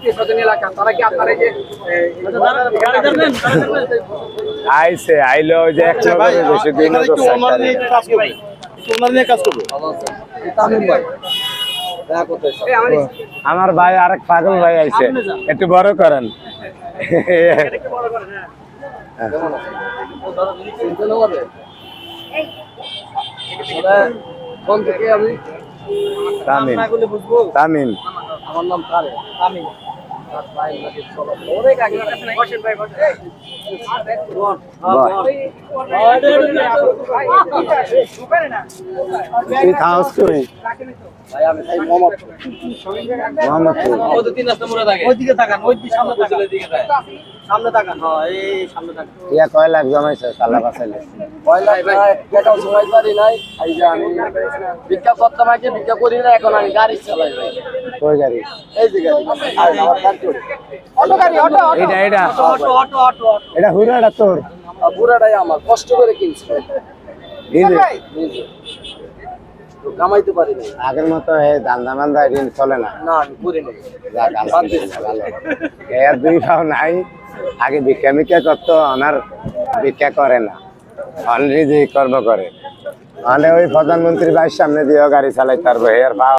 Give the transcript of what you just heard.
আত্মীয়-স্বজন এলাকা তারা কি আপনারা যে আইছে আইলো যে এক লগে বেশি দিন তো ওনার নিয়ে কাজ করবে ওনার নিয়ে কাজ করবে আমার ভাই আরেক পাগল ভাই আইছে একটু বড় করেন কোন থেকে আমি তামিম তামিম আমার নাম তারেক তামিম অনেক আগে বসেন ভাই বসেন তুই খাওয়াস কই ভাই আমি তাই মোহাম্মদপুর মোহাম্মদপুর তিন রাস্তা মোড়ে থাকে ওইদিকে তাকান ওইদিকে সামনে তাকান সামনে তাকান হ্যাঁ এই সামনে তাকান ইয়া কয় লাখ জমাইছে সালা বাসাইলে পয়লা টাকাও সময় পারি নাই এই যে আমি ভিক্ষা করতাম আগে ভিক্ষা করি না এখন আমি গাড়ি চালাই ভাই কই গাড়ি এই যে গাড়ি আর আমার গাড়ি চলে অটো গাড়ি অটো এটা এটা অটো অটো অটো এটা হুরাটা তোর পুরাটাই আমার কষ্ট করে কিনছি এই যে তো কামাইতে পারি না আগের মতো এই ধান্দা মান্দা ঋণ চলে না না আমি করি নাই যাক আলহামদুলিল্লাহ ভালো এর দুই পাও নাই আগে ভিক্ষা মিক্ষা করতো ওনার ভিক্ষা করে না অলরেডি কর্ম করে মানে ওই প্রধানমন্ত্রী ভাইয়ের সামনে দিয়েও গাড়ি চালাইতে পারবো এর পাও